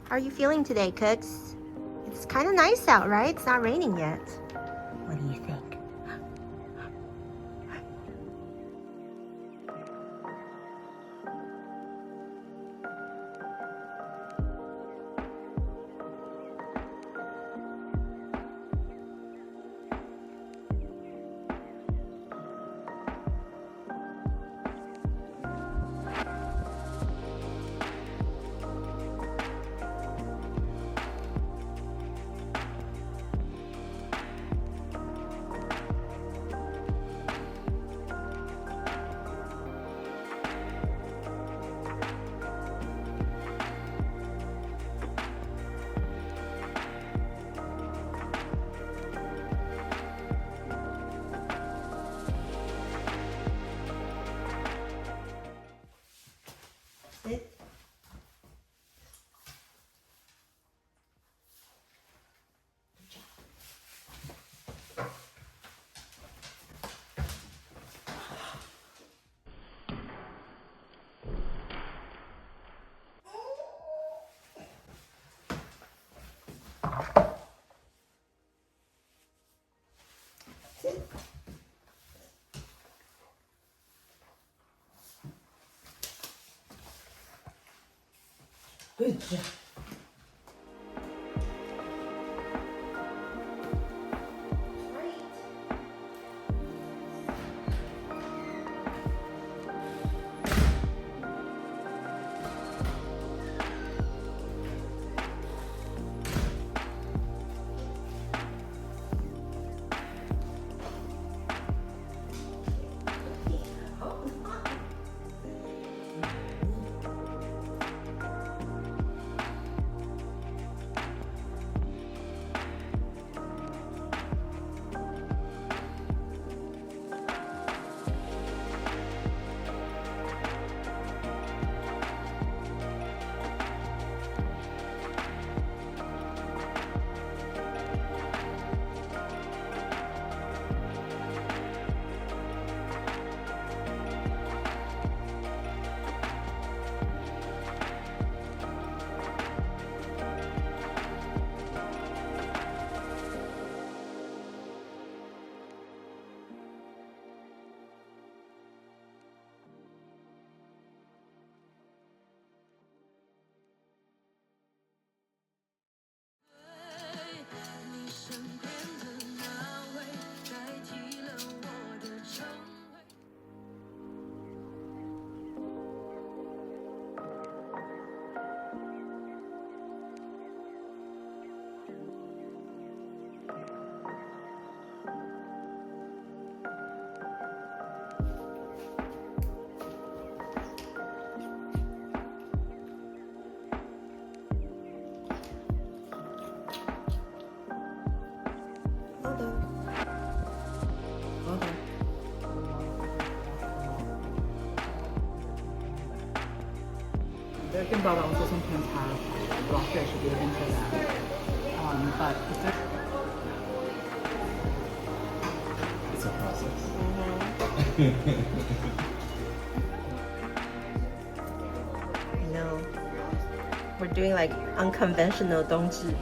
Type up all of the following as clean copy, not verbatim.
How are you feeling today, Cooks? It's kind of nice out, right? It's not raining yet. What do you think? Sit. Sit. Good job. Thinking about also sometimes have roster should be into that. But It's a process. I know. We're doing like unconventional 冬至.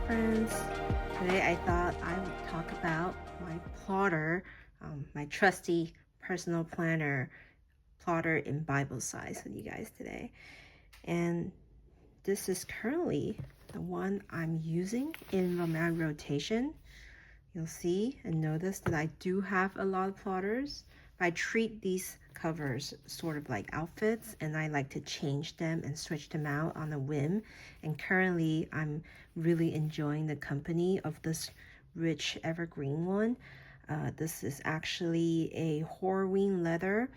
Friends, today I thought I would talk about my plotter, my trusty personal planner plotter in Bible size with you guys today. And this is currently the one I'm using in my rotation. You'll see and notice that I do have a lot of plotters, but I treat these covers sort of like outfits, and I like to change them and switch them out on a whim. And currently I'm really enjoying the company of this rich evergreen one. This is actually a Horween leather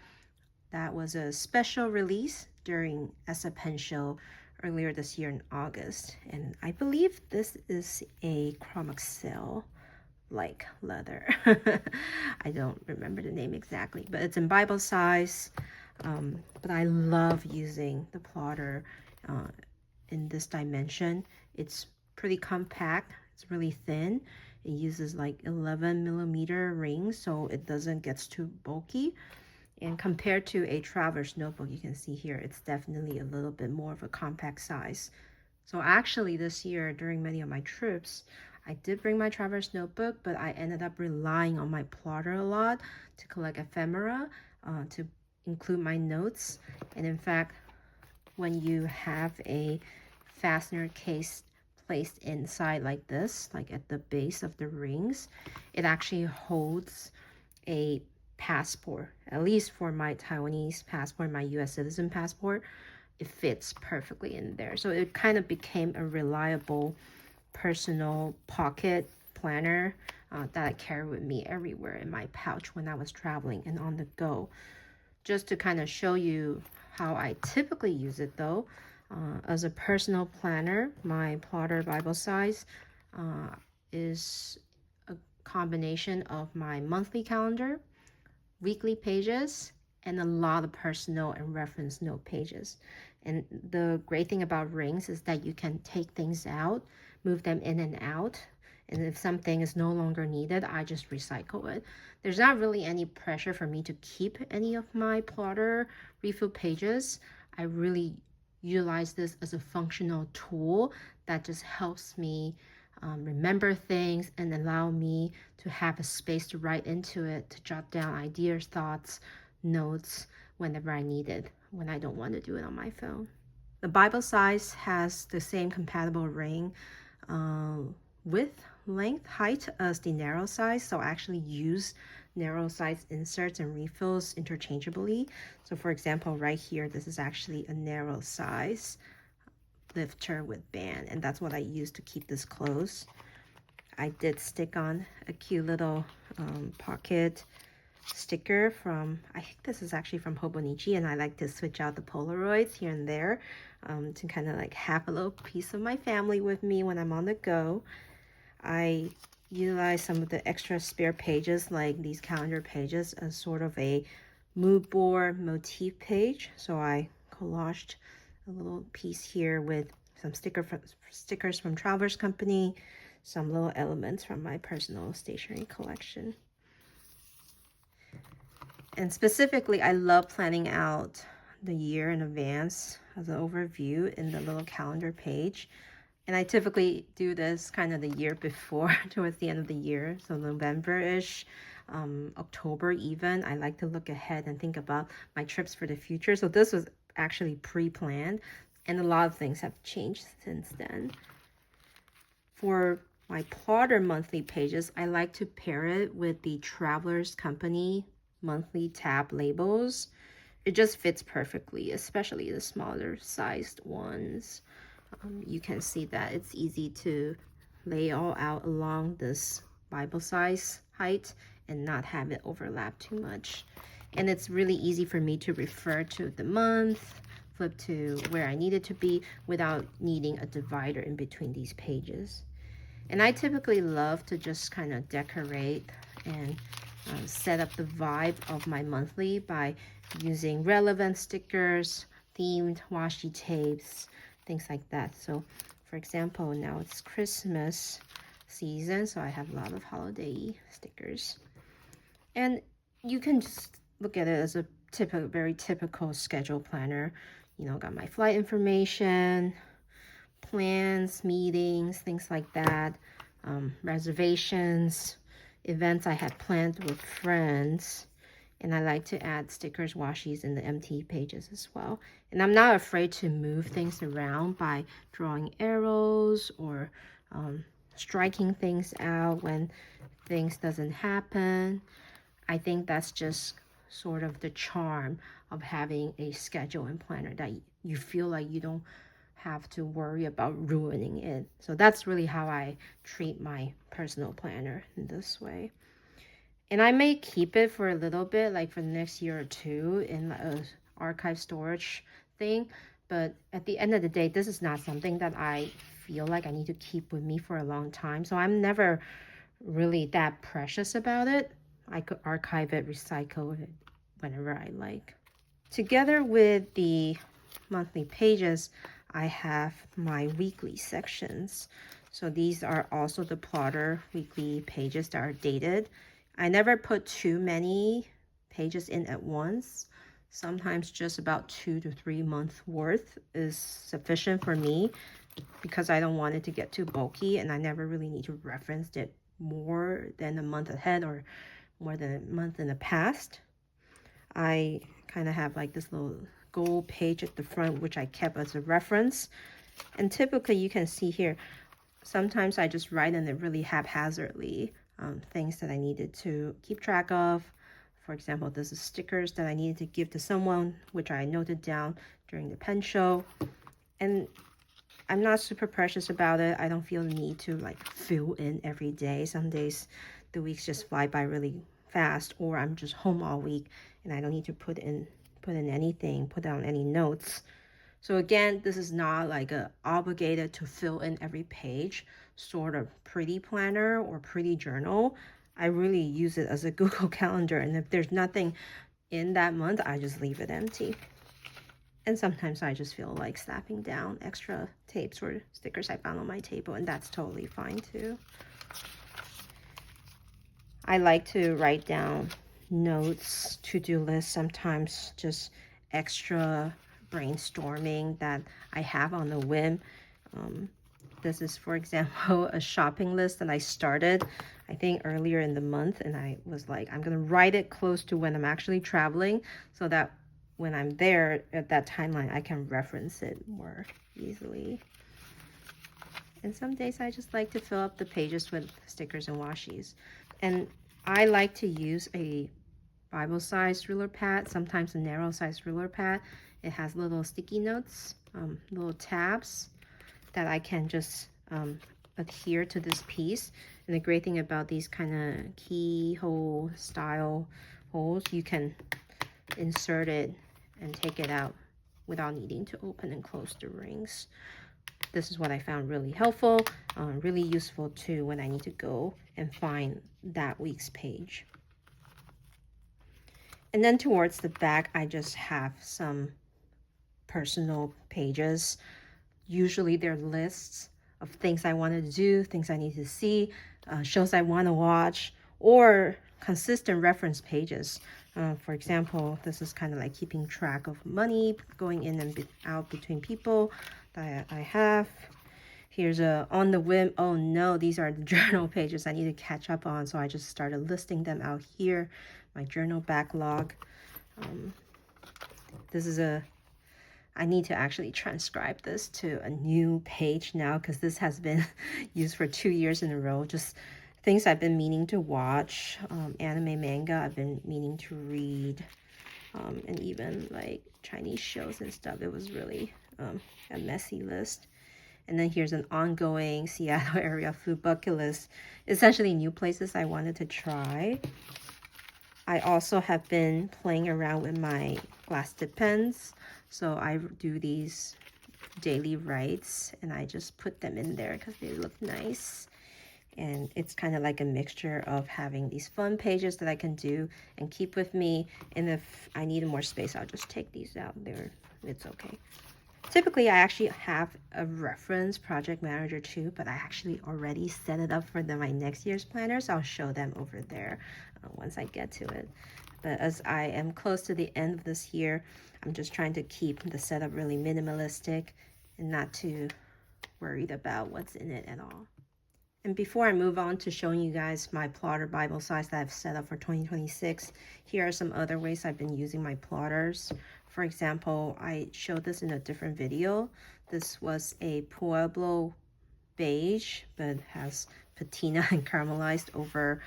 that was a special release during Pen show earlier this year in August, and I believe this is a Chromaxil like leather. I don't remember the name exactly, but it's in Bible size. But I love using the plotter in this dimension. It's pretty compact, it's really thin, It uses like 11mm rings, so it doesn't get too bulky. And compared to a traveler's notebook, you can see here, it's definitely a little bit more of a compact size. So actually this year, during many of my trips, I did bring my traveler's notebook, but I ended up relying on my plotter a lot to collect ephemera, to include my notes. And in fact, when you have a fastener case placed inside like this, like at the base of the rings, it actually holds a passport. At least for my Taiwanese passport, my US citizen passport, it fits perfectly in there. So it kind of became a reliable personal pocket planner that I carry with me everywhere in my pouch when I was traveling and on the go. Just to kind of show you how I typically use it though, as a personal planner, my plotter Bible size is a combination of my monthly calendar, weekly pages, and a lot of personal and reference note pages. And the great thing about rings is that you can take things out, move them in and out. And if something is no longer needed, I just recycle it. There's not really any pressure for me to keep any of my plotter refill pages. I really utilize this as a functional tool that just helps me remember things and allow me to have a space to write into it, to jot down ideas, thoughts, notes whenever I need it, when I don't want to do it on my phone. The Bible size has the same compatible ring width, length, height as the narrow size, so I actually use narrow size inserts and refills interchangeably. So for example, right here, this is actually a narrow size lifter with band, and that's what I use to keep this closed. I did stick on a cute little pocket sticker from, I think this is actually from Hobonichi, and I like to switch out the Polaroids here and there to kind of like have a little piece of my family with me when I'm on the go. I utilize some of the extra spare pages, like these calendar pages, as sort of a mood board motif page. So I collaged a little piece here with some stickers from Travelers Company, some little elements from my personal stationery collection. And specifically, I love planning out the year in advance as an overview in the little calendar page. And I typically do this kind of the year before, towards the end of the year, so November-ish, October even. I like to look ahead and think about my trips for the future. So this was actually pre-planned, and a lot of things have changed since then. For my plotter monthly pages, I like to pair it with the Travelers Company monthly tab labels. It just fits perfectly, especially the smaller sized ones. You can see that it's easy to lay all out along this Bible size height and not have it overlap too much. And it's really easy for me to refer to the month, flip to where I need it to be without needing a divider in between these pages. And I typically love to just kind of decorate and set up the vibe of my monthly by using relevant stickers, themed washi tapes, things like that. So for example, now it's Christmas season, so I have a lot of holiday stickers. And you can just look at it as a very typical schedule planner. You know, got my flight information, plans, meetings, things like that, reservations, events I had planned with friends. And I like to add stickers, washies in the empty pages as well. And I'm not afraid to move things around by drawing arrows or striking things out when things doesn't happen. I think that's just sort of the charm of having a schedule and planner, that you feel like you don't have to worry about ruining it. So that's really how I treat my personal planner in this way. And I may keep it for a little bit, like for the next year or two in a archive storage thing. But at the end of the day, this is not something that I feel like I need to keep with me for a long time. So I'm never really that precious about it. I could archive it, recycle it whenever I like. Together with the monthly pages, I have my weekly sections. So these are also the plotter weekly pages that are dated. I never put too many pages in at once. Sometimes just about 2 to 3 months worth is sufficient for me because I don't want it to get too bulky, and I never really need to reference it more than a month ahead or more than a month in the past. I kind of have like this little gold page at the front, which I kept as a reference. And typically you can see here, sometimes I just write in it really haphazardly, things that I needed to keep track of. For example, this is stickers that I needed to give to someone, which I noted down during the pen show. And I'm not super precious about it. I don't feel the need to like fill in every day. Some days the weeks just fly by really fast, or I'm just home all week and I don't need to put in anything, put down any notes. So again, this is not like a obligated to fill in every page sort of pretty planner or pretty journal. I really use it as a Google Calendar, and if there's nothing in that month, I just leave it empty. And sometimes I just feel like slapping down extra tapes or stickers I found on my table, and that's totally fine too. I like to write down notes, to-do lists, sometimes just extra brainstorming that I have on a whim. This is, for example, a shopping list that I started, I think, earlier in the month, and I was like, I'm gonna write it close to when I'm actually traveling so that when I'm there at that timeline, I can reference it more easily. And some days I just like to fill up the pages with stickers and washies. And I like to use a Bible-sized ruler pad, sometimes a narrow-sized ruler pad. It has little sticky notes, little tabs that I can just adhere to this piece. And the great thing about these kind of keyhole style holes, you can insert it and take it out without needing to open and close the rings. This is what I found really helpful, really useful too when I need to go and find that week's page. And then towards the back, I just have some personal pages. Usually they're lists of things I wanted to do, things I need to see, shows I want to watch, or consistent reference pages. For example, this is kind of like keeping track of money going in and out between people that I have. Here's a on the whim, oh no, these are the journal pages I need to catch up on, so I just started listing them out here, my journal backlog. This is I need to actually transcribe this to a new page now because this has been used for 2 years in a row. Just things I've been meaning to watch, anime, manga I've been meaning to read, and even like Chinese shows and stuff. It was really a messy list. And then here's an ongoing Seattle area food bucket list, essentially new places I wanted to try. I also have been playing around with my glass tip pens. So I do these daily writes and I just put them in there because they look nice. And it's kind of like a mixture of having these fun pages that I can do and keep with me. And if I need more space, I'll just take these out there. It's okay. Typically, I actually have a reference project manager too, but I actually already set it up for my next year's planner, so I'll show them over there once I get to it. But as I am close to the end of this year, I'm just trying to keep the setup really minimalistic and not too worried about what's in it at all. And before I move on to showing you guys my plotter Bible size that I've set up for 2026, here are some other ways I've been using my plotters. For example, I showed this in a different video. This was a Pueblo beige, but has patina and caramelized over,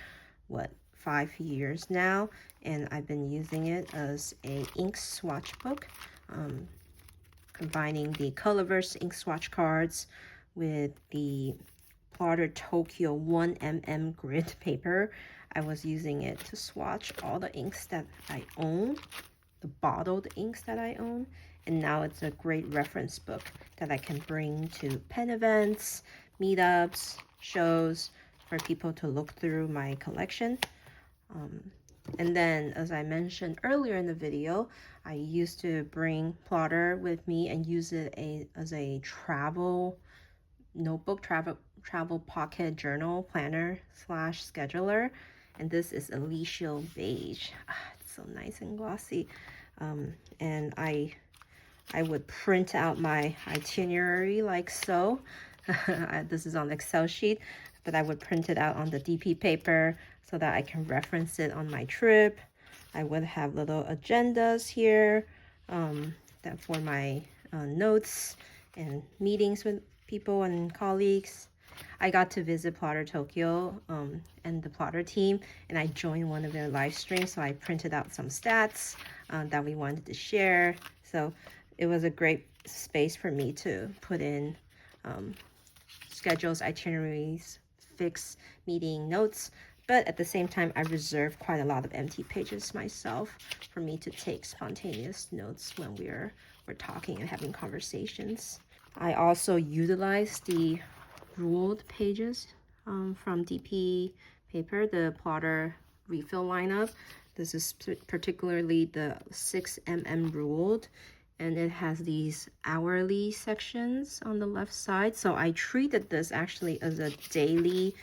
5 years now. And I've been using it as a ink swatch book, combining the Colorverse ink swatch cards with the Plotter Tokyo 1mm grid paper. I was using it to swatch all the inks that I own, the bottled inks that I own, and now it's a great reference book that I can bring to pen events, meetups, shows, for people to look through my collection. And then, as I mentioned earlier in the video, I used to bring Plotter with me and use it as a travel notebook, travel pocket journal planner slash scheduler, and this is Alicia Beige. It's so nice and glossy. And I would print out my itinerary like so. This is on Excel sheet, but I would print it out on the DP paper so that I can reference it on my trip. I would have little agendas here that for my notes and meetings with people and colleagues. I got to visit Plotter Tokyo and the Plotter team, and I joined one of their live streams, so I printed out some stats that we wanted to share. So it was a great space for me to put in schedules, itineraries, fix meeting notes, but at the same time, I reserved quite a lot of empty pages myself for me to take spontaneous notes when we're talking and having conversations. I also utilized the ruled pages from DP paper, the plotter refill lineup. This is particularly the 6mm ruled, and it has these hourly sections on the left side. So I treated this actually as a daily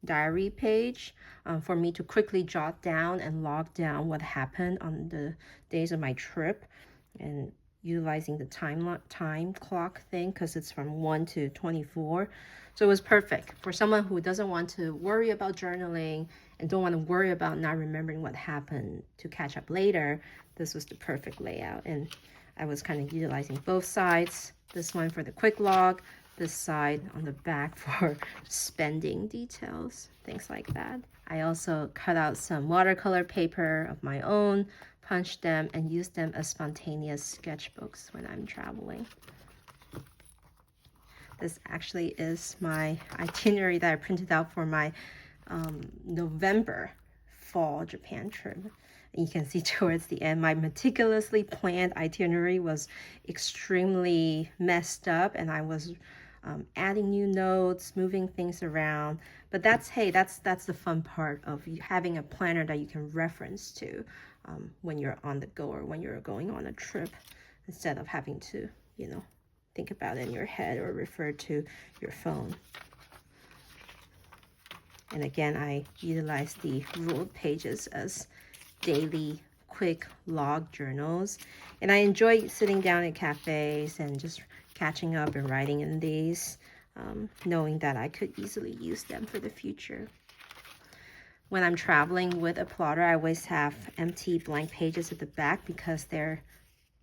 diary page for me to quickly jot down and log down what happened on the days of my trip, and utilizing the time clock thing because it's from 1 to 24. So it was perfect for someone who doesn't want to worry about journaling and don't want to worry about not remembering what happened to catch up later. This was the perfect layout, and I was kind of utilizing both sides. This one for the quick log, this side on the back for spending details, things like that. I also cut out some watercolor paper of my own, punched them, and used them as spontaneous sketchbooks when I'm traveling. This actually is my itinerary that I printed out for my November fall Japan trip. And you can see towards the end, my meticulously planned itinerary was extremely messed up, and I was adding new notes, moving things around. But that's the fun part of having a planner that you can reference to when you're on the go or when you're going on a trip, instead of having to, think about it in your head or refer to your phone. And again, I utilize the ruled pages as daily quick log journals. And I enjoy sitting down at cafes and just catching up and writing in these, knowing that I could easily use them for the future. When I'm traveling with a plotter, I always have empty blank pages at the back because they're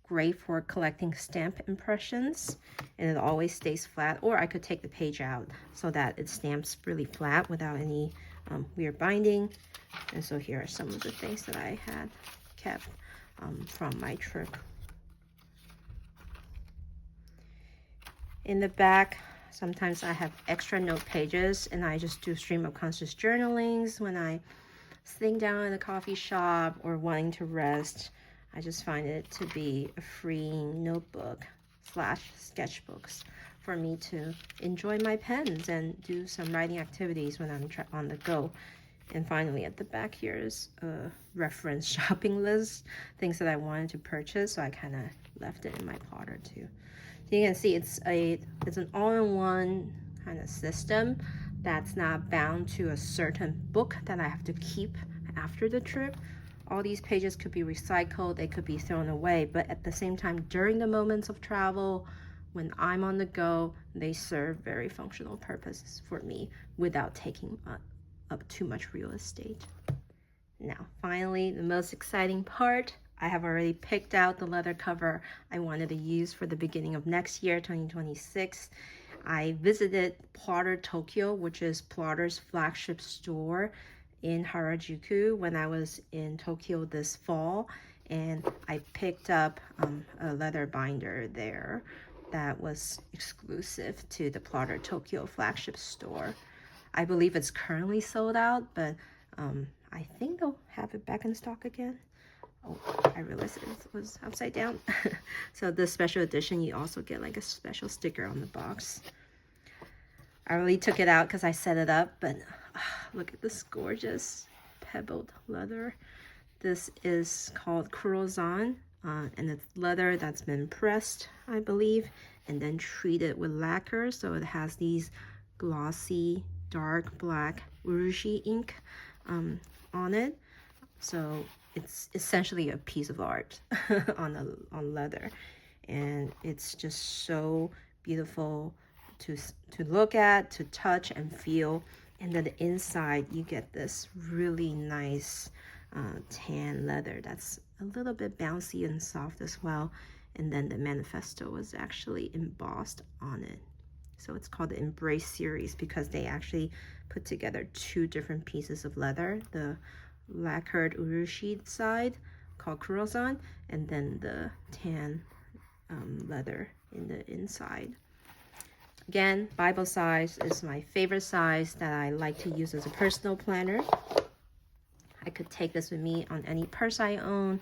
great for collecting stamp impressions, and it always stays flat, or I could take the page out so that it stamps really flat without any weird binding. And so here are some of the things that I had kept from my trip. In the back, sometimes I have extra note pages, and I just do stream of conscious journalings when I sitting down in a coffee shop or wanting to rest. I just find it to be a freeing notebook / sketchbooks for me to enjoy my pens and do some writing activities when I'm on the go. And finally, at the back here is a reference shopping list, things that I wanted to purchase, so I kind of left it in my plotter too. So you can see it's an all-in-one kind of system that's not bound to a certain book that I have to keep after the trip. All these pages could be recycled, they could be thrown away, but at the same time, during the moments of travel, when I'm on the go, they serve very functional purposes for me without taking up too much real estate. Now, finally, the most exciting part, I have already picked out the leather cover I wanted to use for the beginning of next year, 2026. I visited Plotter Tokyo, which is Plotter's flagship store in Harajuku when I was in Tokyo this fall, and I picked up a leather binder there that was exclusive to the Plotter Tokyo flagship store. I believe it's currently sold out, but I think they'll have it back in stock again. Oh, I realized it was upside down. So this special edition, you also get like a special sticker on the box. I really took it out because I set it up, but look at this gorgeous pebbled leather. This is called Kurozan, and it's leather that's been pressed, I believe, and then treated with lacquer. So it has these glossy dark black urushi ink on it. So it's essentially a piece of art on leather, and it's just so beautiful to look at, to touch and feel. And then the inside you get this really nice tan leather that's a little bit bouncy and soft as well. And then the manifesto was actually embossed on it. So it's called the Embrace series because they actually put together two different pieces of leather, the lacquered urushi side called Kurosan, and then the tan leather in the inside. Again, Bible size is my favorite size that I like to use as a personal planner. I could take this with me on any purse I own,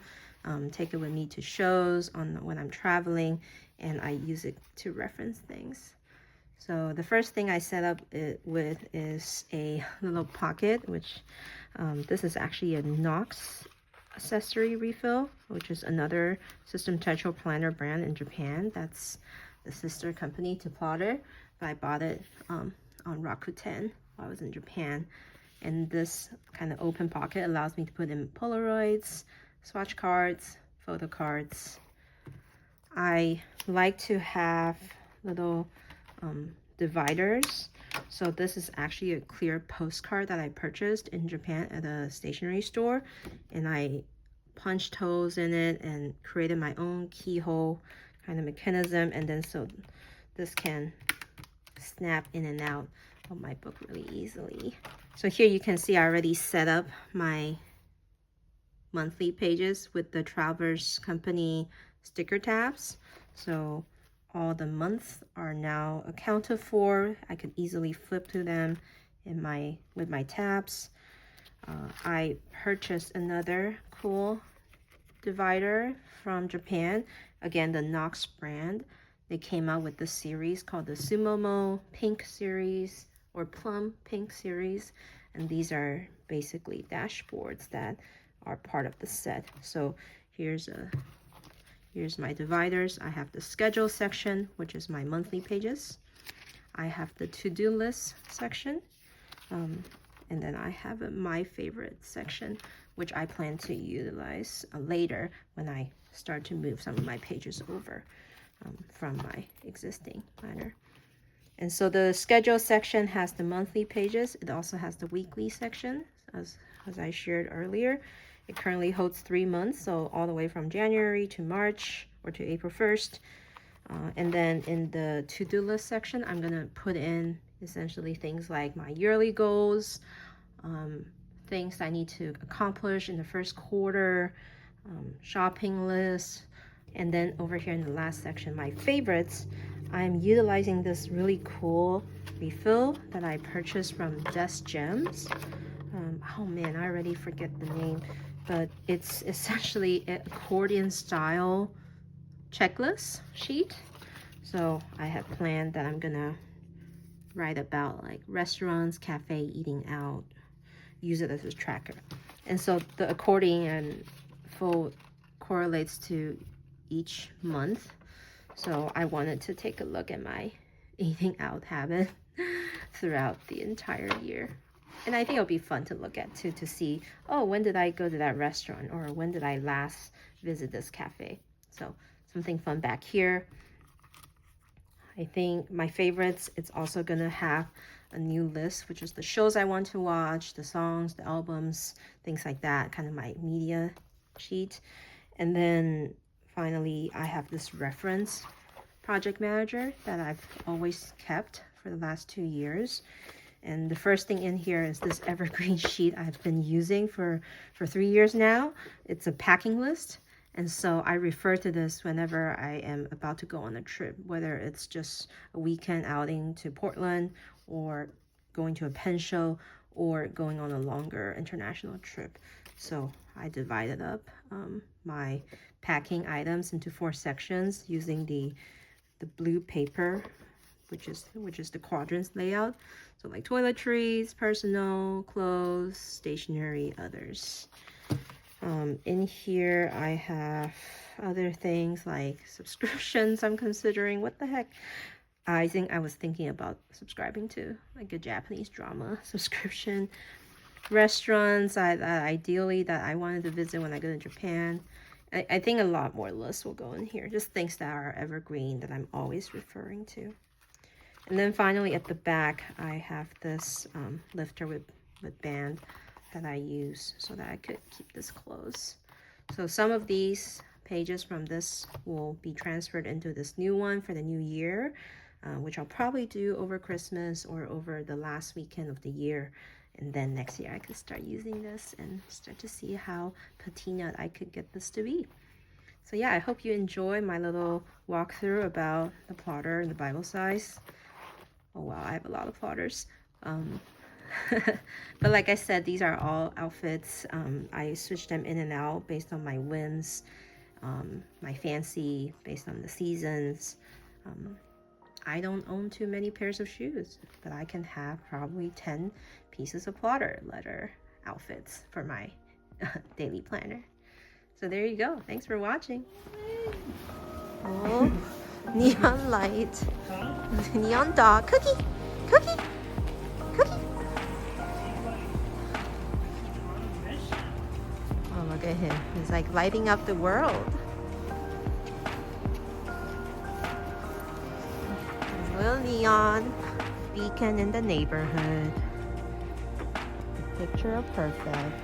take it with me to shows when I'm traveling, and I use it to reference things. So the first thing I set up it with is a little pocket, which this is actually a Knox accessory refill, which is another System Techo planner brand in Japan. That's the sister company to Plotter. But I bought it on Rakuten while I was in Japan. And this kind of open pocket allows me to put in Polaroids, swatch cards, photo cards. I like to have little dividers. So this is actually a clear postcard that I purchased in Japan at a stationery store, and I punched holes in it and created my own keyhole kind of mechanism, and then so this can snap in and out of my book really easily. So here you can see I already set up my monthly pages with the Travelers Company sticker tabs. So all the months are now accounted for. I could easily flip through them with my tabs. I purchased another cool divider from Japan. Again, the Knox brand. They came out with this series called the Sumomo Pink series or Plum Pink series. And these are basically dashboards that are part of the set. So here's my dividers. I have the schedule section, which is my monthly pages. I have the to-do list section. And then I have my favorite section, which I plan to utilize later when I start to move some of my pages over from my existing planner. And so the schedule section has the monthly pages. It also has the weekly section, as I shared earlier. It currently holds 3 months, so all the way from January to March or to April 1st. And then in the to-do list section, I'm gonna put in essentially things like my yearly goals, things I need to accomplish in the first quarter, shopping lists. And then over here in the last section, my favorites, I'm utilizing this really cool refill that I purchased from Desk Gems. Oh man, I already forget the name, but it's essentially an accordion style checklist sheet. So I have planned that I'm gonna write about like restaurants, cafe, eating out, use it as a tracker. And so the accordion full correlates to each month. So I wanted to take a look at my eating out habit throughout the entire year. And I think it'll be fun to look at too, to see, oh, when did I go to that restaurant, or when did I last visit this cafe? So something fun back here. I think my favorites, it's also gonna have a new list, which is the shows I want to watch, the songs, the albums, things like that, kind of my media sheet. And then finally, I have this reference project manager that I've always kept for the last 2 years. And the first thing in here is this evergreen sheet I've been using for 3 years now. It's a packing list. And so I refer to this whenever I am about to go on a trip, whether it's just a weekend outing to Portland, or going to a pen show, or going on a longer international trip. So I divided up my packing items into 4 sections using the blue paper, which is the quadrants layout. So like toiletries, personal, clothes, stationery, others. In here I have other things like subscriptions I'm considering. What the heck? I think I was thinking about subscribing to like a Japanese drama subscription. Restaurants ideally that I wanted to visit when I go to Japan. I think a lot more lists will go in here. Just things that are evergreen that I'm always referring to. And then finally at the back, I have this lifter with band that I use so that I could keep this closed. So some of these pages from this will be transferred into this new one for the new year, which I'll probably do over Christmas or over the last weekend of the year. And then next year I could start using this and start to see how patina I could get this to be. So yeah, I hope you enjoy my little walkthrough about the plotter and the Bible size. Oh wow, I have a lot of plotters. But like I said, these are all outfits. I switch them in and out based on my whims, my fancy, based on the seasons. I don't own too many pairs of shoes, but I can have probably 10 pieces of plotter letter outfits for my daily planner. So there you go. Thanks for watching. Oh, neon light. Neon dog. Cookie! Cookie! Cookie! Oh, look at him. He's like lighting up the world. Little neon beacon in the neighborhood. The picture of perfect.